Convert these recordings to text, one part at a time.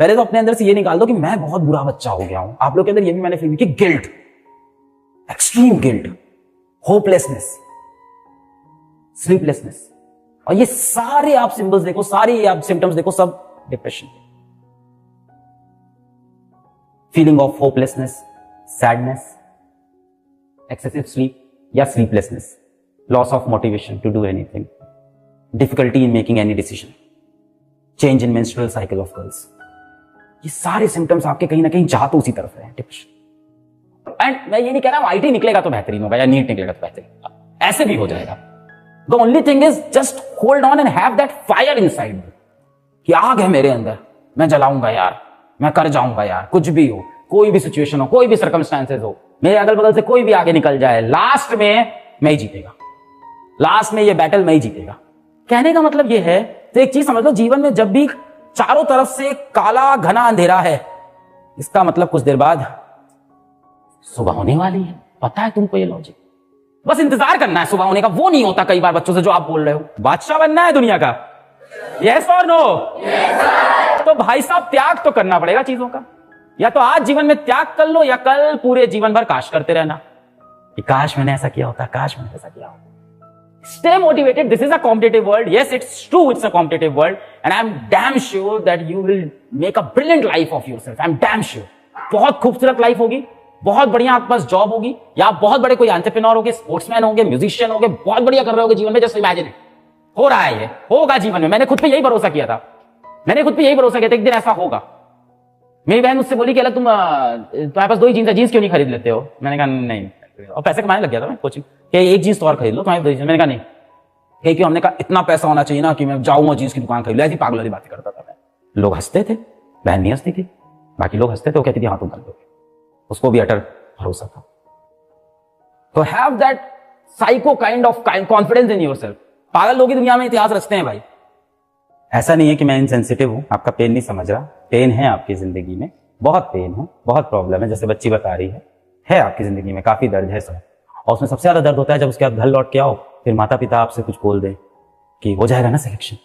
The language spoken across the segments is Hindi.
पहले तो अपने अंदर से ये निकाल दो कि मैं बहुत बुरा बच्चा हो गया हूं। आप लोग के अंदर ये भी मैंने फील की guilt, extreme guilt, hopelessness, sleeplessness, और ये सारे आप सिंबल्स देखो, सारे आप सिम्टम्स देखो, सब depression. Feeling of hopelessness, sadness, excessive sleep या sleeplessness, loss of motivation to do anything, difficulty in making any decision, change in menstrual cycle of girls. ये सारे सिम्टम्स आपके कहीं ना कहीं जा तो उसी तरफ है, डिप्रेशन। एंड मैं ये नहीं कह रहा हूं आईटी निकलेगा तो बेहतरीन होगा या नीट निकलेगा तो बेहतरीन, ऐसे भी हो जाएगा। The only thing is just hold on and have that fire inside कि आग है मेरे अंदर, मैं जलाऊंगा यार, मैं कर जाऊंगा यार, कुछ भी हो, कोई भी सिचुएशन हो, कोई भी सर्कमस्टांसेस हो, मेरे अगल बगल से कोई भी आगे निकल जाए, लास्ट में मैं ही जीतेगा, लास्ट में ये बैटल मैं ही जीतेगा। कहने का मतलब ये है, तो एक चीज समझ लो, जीवन में जब भी चारों तरफ से काला घना अंधेरा है, इसका मतलब कुछ देर बाद सुबह होने वाली है। पता है तुमको ये लॉजिक? बस इंतजार करना है सुबह होने का। वो नहीं होता कई बार बच्चों से जो आप बोल रहे हो। बादशाह बनना है दुनिया का, यस और नो? तो भाई साहब त्याग तो करना पड़ेगा चीजों का। या तो आज जीवन में त्याग कर लो, या कल पूरे जीवन भर काश करते रहना कि काश मैंने ऐसा किया होता, काश मैंने ऐसा किया होता। Stay motivated. This is a competitive world. Yes, it's true. It's a competitive world, and I'm damn sure that you will make a brilliant life of yourself. I'm damn sure. बहुत खूबसूरत लाइफ होगी, बहुत बढ़िया आपके पास जॉब होगी, या आप बहुत बड़े कोई एंटरप्रेन्योर होगे, स्पोर्ट्समैन होंगे, म्यूजिशियन होंगे, बहुत बढ़िया कर रहे होगे जीवन में। जस्ट इमेजिन, हो रहा है, ये होगा जीवन में। मैंने खुद पे यही भरोसा किया था, एक दिन ऐसा होगा। मेरी बहन मुझसे बोली कि अल्लाह तुम्हारे पास 2 ही जीन्स है, जीन्स क्यों नहीं खरीद लेते हो? मैंने कहा नहीं, और पैसे कमाने लग गया था मैं कोचिंग कि एक जीन्स तो और खरीद लो तुम्हारे 2 जीन्स। मैंने कहा नहीं, क्यों? हमने कहा इतना पैसा होना चाहिए ना कि मैं जाऊंगा जीन्स की दुकान खरीद लो। ऐसी पागल वाली बातें करता था मैं। लोग हंसते थे, बहन नहीं हंसती थी, बाकी लोग हंसते थे। वो कहती थी हाँ तुम कर दोगे, उसको भी अटर भरोसा था। तो have that psycho kind of confidence in yourself. पागल लोग की दुनिया में इतिहास रचते हैं भाई। ऐसा नहीं है कि मैं इनसेंसिटिव हूं, आपका पेन नहीं समझ रहा। पेन है आपकी जिंदगी में, बहुत पेन है, बहुत प्रॉब्लम है। जैसे बच्ची बता रही है आपकी जिंदगी में काफी दर्द है सब, और उसमें सबसे ज्यादा दर्द होता है जब उसके बाद घर लौट के आओ, फिर माता पिता आपसे कुछ बोल दे कि हो जाएगा ना सिलेक्शन,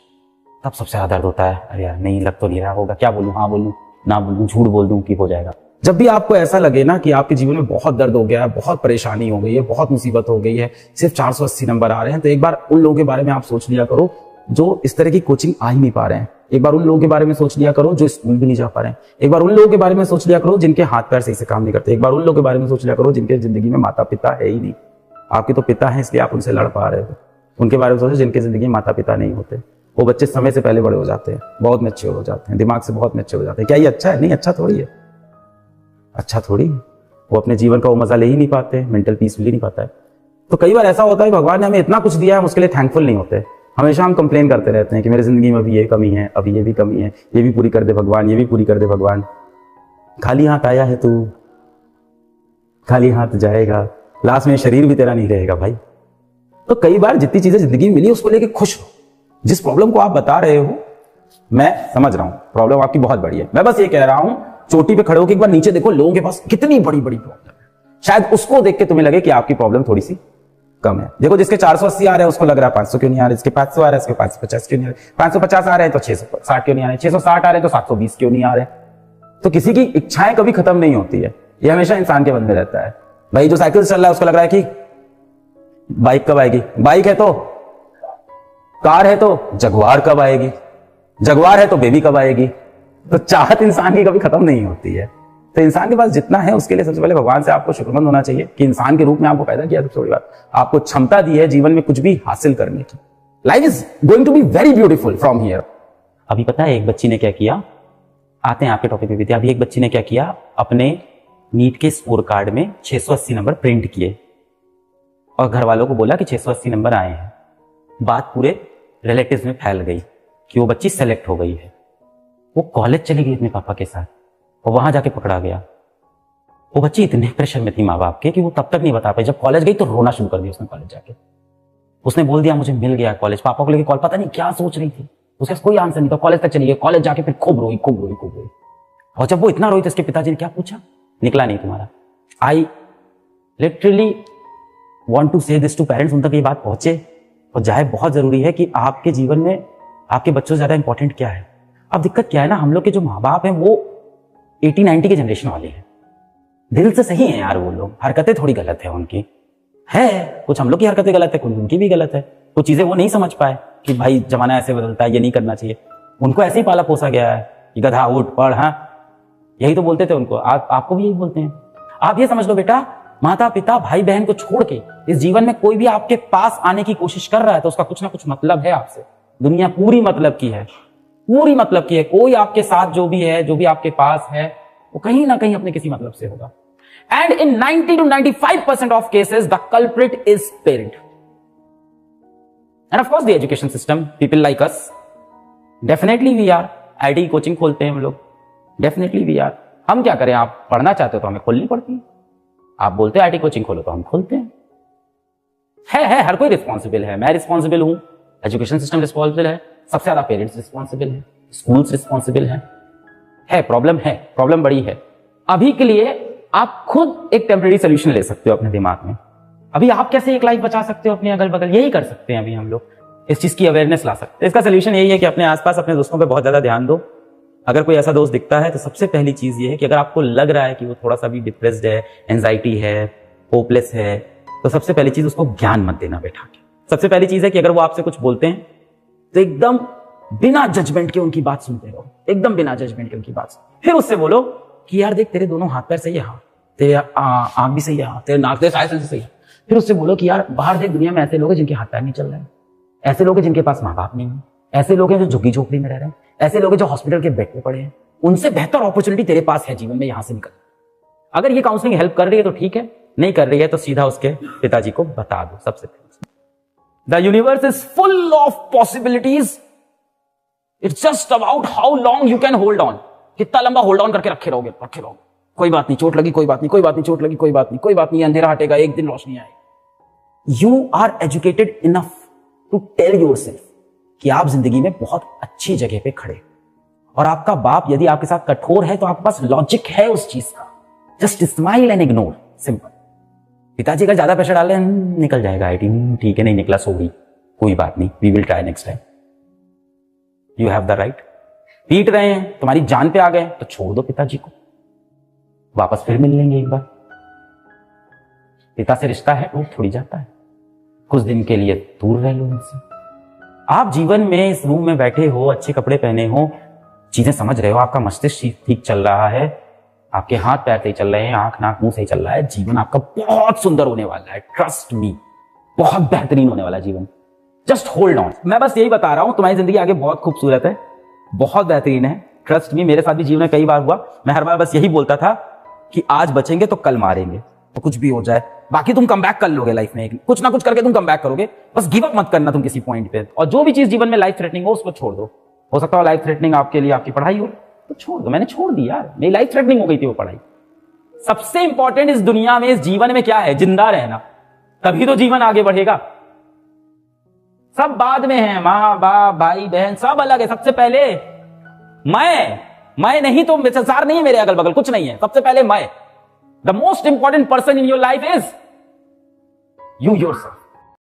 तब सबसे ज्यादा दर्द होता है। अरे यार नहीं, लग तो नहीं रहा होगा, क्या बोलूं, हाँ बोलूं, ना बोलूं, झूठ बोल दूं कि हो जाएगा। जब भी आपको ऐसा लगे ना कि आपके जीवन में बहुत दर्द हो गया है, बहुत परेशानी हो गई है, बहुत मुसीबत हो गई है, सिर्फ 480 नंबर आ रहे हैं, तो एक बार उन लोगों के बारे में आप सोच लिया करो जो इस तरह की कोचिंग आ ही नहीं पा रहे हैं। एक बार उन लोगों के बारे में सोच लिया करो जो स्कूल भी नहीं जा पा रहे हैं। एक बार उन लोगों के बारे में सोच लिया करो जिनके हाथ पैर सही से काम नहीं करते। एक बार उन लोगों के बारे में सोच लिया करो जिनके जिंदगी में माता पिता है ही नहीं। आपके तो पिता हैं इसलिए आप उनसे लड़ पा रहे हो। उनके बारे में सोचो जिनके जिंदगी में माता पिता नहीं होते। वो बच्चे समय से पहले बड़े हो जाते हैं, बहुत मैच्योर हो जाते हैं, दिमाग से बहुत मैच्योर हो जाते हैं। क्या ये अच्छा है? नहीं, अच्छा थोड़ी है, अच्छा थोड़ी है। वो अपने जीवन का वो मजा ले ही नहीं पाते, मेंटल पीस मिल ही नहीं पाता है। तो कई बार ऐसा होता है भगवान ने हमें इतना कुछ दिया है, हम उसके लिए थैंकफुल नहीं होते। हमेशा हम कंप्लेन करते रहते हैं कि मेरी जिंदगी में अभी ये कमी है, अभी ये भी कमी है, ये भी पूरी कर दे भगवान, ये भी पूरी कर दे भगवान। खाली हाथ आया है तू, खाली हाथ जाएगा, लास्ट में शरीर भी तेरा नहीं रहेगा भाई। तो कई बार जितनी चीजें जिंदगी में मिली उसको लेके खुश हो। जिस प्रॉब्लम को आप बता रहे हो मैं समझ रहा हूं, प्रॉब्लम आपकी बहुत बड़ी है। मैं बस ये कह रहा हूं चोटी पे खड़े होकर एक बार नीचे देखो, लोगों के पास कितनी बड़ी बड़ी प्रॉब्लम है। शायद उसको देख के तुम्हें लगे कि आपकी प्रॉब्लम थोड़ी सी कम है। देखो जिसके 480 आ रहे हैं उसको लग रहा है 500 क्यों नहीं आ रहे, जिसके 500 आ रहे हैं उसके 550 क्यों नहीं आ रहे, 550 आ रहे हैं तो 660 क्यों नहीं आ रहे, 660 आ रहे हैं तो 720 क्यों नहीं आ रहे। तो किसी की इच्छाएं कभी खत्म नहीं होती है, ये हमेशा इंसान के मन में रहता है। भाई जो साइकिल चल रहा है उसको लग रहा है कि बाइक कब आएगी, बाइक है तो कार है तो जगुआर कब आएगी, जगुआर है तो बेबी कब आएगी। तो चाहत इंसान की कभी खत्म नहीं होती है। तो इंसान के पास जितना है उसके लिए सबसे पहले भगवान से आपको शुक्रमंद होना चाहिए कि इंसान के रूप में आपको पैदा किया। सबसे बड़ी बात, आपको क्षमता दी है जीवन में कुछ भी हासिल करने की। Life is going to be very beautiful from here. अभी पता है एक बच्ची ने क्या किया, आते हैं आपके टॉपिक पे भी। अभी एक बच्ची ने क्या किया, अपने नीट के स्कोर कार्ड में 680 नंबर प्रिंट किए और घर वालों को बोला कि 680 नंबर आए हैं। बात पूरे रिलेटिव्स में फैल गई कि वो बच्ची सेलेक्ट हो गई है। वो कॉलेज चली गई अपने पापा के साथ और वहां जाके पकड़ा गया। वो बच्ची इतने प्रेशर में थी माँ बाप के कि वो तब तक नहीं बता पाई। जब कॉलेज गई तो रोना शुरू कर दिया उसने। कॉलेज जाके उसने बोल दिया मुझे मिल गया कॉलेज। पापा को लेके कॉल, पता नहीं क्या सोच रही थी, उसके पास कोई आंसर नहीं था। कॉलेज तक चली गई, कॉलेज जाके फिर खूब रोई खूब रोई खूब रोई। और जब वो इतना रोई तो उसके पिताजी ने क्या पूछा, निकला नहीं तुम्हारा। आई लिटरली वॉन्ट टू से दिस टू पेरेंट्स, उन तक ये बात पहुंचे और जाए। बहुत जरूरी है कि आपके जीवन में आपके बच्चों से ज्यादा इंपॉर्टेंट क्या है। अब दिक्कत क्या है ना, हम लोग के जो माँ बाप हैं वो 80-90 के जनरेशन वाले हैं। दिल से सही है यार वो लोग, हरकतें थोड़ी गलत है उनकी, है कुछ हम लोग की हरकतें गलत है, कुछ उनकी भी गलत है। कुछ चीजें वो नहीं समझ पाए कि भाई जमाना ऐसे बदलता है, ये नहीं करना चाहिए। उनको ऐसे ही पाला पोसा गया है कि गधा उठ पढ़, हाँ यही तो बोलते थे उनको, आपको भी यही बोलते हैं। आप ये समझ लो बेटा, माता पिता भाई बहन को छोड़ के इस जीवन में कोई भी आपके पास आने की कोशिश कर रहा है तो उसका कुछ ना कुछ मतलब है आपसे। दुनिया पूरी मतलब की है, पूरी मतलब की है। कोई आपके साथ जो भी है, जो भी आपके पास है, वो कहीं ना कहीं अपने किसी मतलब से होगा। And in 90 to 95% of cases the culprit is parent and of course the education system, people like us, definitely we are. IT coaching खोलते हैं हम लोग, डेफिनेटली वी आर। हम क्या करें, आप पढ़ना चाहते हो तो हमें खोलनी पड़ती है। आप बोलते हैं आईटी कोचिंग खोलो तो हम खोलते हैं। है हर कोई रिस्पॉन्सिबल है, मैं रिस्पॉन्सिबल हूं, एजुकेशन सिस्टम रिस्पॉन्सिबल है, सबसे ज्यादा पेरेंट्स रिस्पॉन्सिबल है, स्कूल्स रिस्पॉन्सिबल है। प्रॉब्लम बड़ी है। अभी के लिए आप खुद एक टेम्परेरी सोल्यूशन ले सकते हो अपने दिमाग में। अभी आप कैसे एक लाइफ बचा सकते हो अपने अगल बगल, यही कर सकते हैं अभी हम लोग, इस चीज की अवेयरनेस ला सकते हैं। इसका सोल्यूशन यही है कि अपने आसपास अपने दोस्तों पे बहुत ज्यादा ध्यान दो। अगर कोई ऐसा दोस्त दिखता है तो सबसे पहली चीज ये है कि अगर आपको लग रहा है कि वो थोड़ा सा भी डिप्रेस्ड है, एंजाइटी है, होपलेस है, तो सबसे पहली चीज उसको ज्ञान मत देना बैठा के। सबसे पहली चीज है कि अगर वो आपसे कुछ बोलते हैं तो एकदम बिना जजमेंट के उनकी बात सुनते रहो, एकदम बिना जजमेंट के उनकी बात। फिर उससे बोलो कि यार देख, तेरे दोनों हाथ पैर सही है, हाँ तेरे आंख भी सही है, हाँ तेरे नाक, तेरे सारे सेंस सही है। फिर उससे बोलो कि यार बाहर देख, दुनिया में ऐसे लोग हैं जिनके हाथ पैर नहीं चल रहे हैं, ऐसे लोग हैं जिनके पास माँ बाप नहीं है, ऐसे लोग हैं जो झुग्गी झोपड़ी में रह रहे हैं, ऐसे लोग हैं जो हॉस्पिटल के बेड पे पड़े हैं। उनसे बेहतर अपॉर्चुनिटी तेरे पास है जीवन में, यहां से निकल। अगर ये काउंसलिंग हेल्प कर रही है तो ठीक है, नहीं कर रही है तो सीधा उसके पिताजी को बता दो। सबसे पहले the universe is full of possibilities, it's just about how long you can hold on. कितना लंबा होल्ड ऑन करके रखे रहोगे। कोई बात नहीं, चोट लगी कोई बात नहीं, कोई बात नहीं, चोट लगी कोई बात नहीं, कोई बात नहीं, अंधेरा हटेगा, एक दिन रोशनी आएगी। You are educated enough to tell yourself कि आप जिंदगी में बहुत अच्छी जगह पे खड़े, और आपका बाप यदि आपके साथ कठोर है तो आपके पास लॉजिक है उस चीज का। Just smile and ignore, simple. पिताजी अगर ज्यादा प्रेशर डाले, निकल जाएगा आईटी, ठीक है नहीं निकला, सॉरी, कोई बात नहीं, we will try next time. You have the right. पीट रहे हैं, तुम्हारी जान पे आ गए तो छोड़ दो पिताजी को, वापस फिर मिल लेंगे एक बार। पिता से रिश्ता है टूट थोड़ी जाता है, कुछ दिन के लिए दूर रह लो उनसे। आप जीवन में इस रूम में बैठे हो, अच्छे कपड़े पहने हो, चीजें समझ रहे हो, आपका मस्तिष्क ठीक चल रहा है, आपके हाथ पैर सही चल रहे हैं, आंख नाक मुंह सही चल रहा है, जीवन आपका बहुत सुंदर होने वाला है। ट्रस्ट मी, बहुत बेहतरीन होने वाला है जीवन। Just hold on. मैं बस यही बता रहा हूं, तुम्हारी जिंदगी आगे बहुत खूबसूरत है, बहुत बेहतरीन है। ट्रस्ट मी, मेरे साथ भी जीवन में कई बार हुआ। मैं हर बार बस यही बोलता था कि आज बचेंगे तो कल मारेंगे, तो कुछ भी हो जाए, बाकी तुम कम बैक कर लोगे लाइफ में, कुछ ना कुछ करके तुम कम बैक करोगे। बस गिव अप मत करना तुम किसी पॉइंट पे। और जो भी चीज जीवन में लाइफ थ्रेटनिंग हो उसको छोड़ दो। हो सकता है लाइफ थ्रेटनिंग आपके लिए आपकी पढ़ाई हो, तो छोड़ दो। मैंने छोड़ दी यार, मेरी लाइफ थ्रेटनिंग हो गई थी वो पढ़ाई। सबसे इंपॉर्टेंट इस दुनिया में, इस जीवन में क्या है? जिंदा रहना, तभी तो जीवन आगे बढ़ेगा। सब बाद में है, माँ बाप भाई बहन सब अलग है। सबसे पहले मैं नहीं तो संसार नहीं है, मेरे अगल बगल कुछ नहीं है। सबसे पहले मैं। The most important person in your life is you yourself.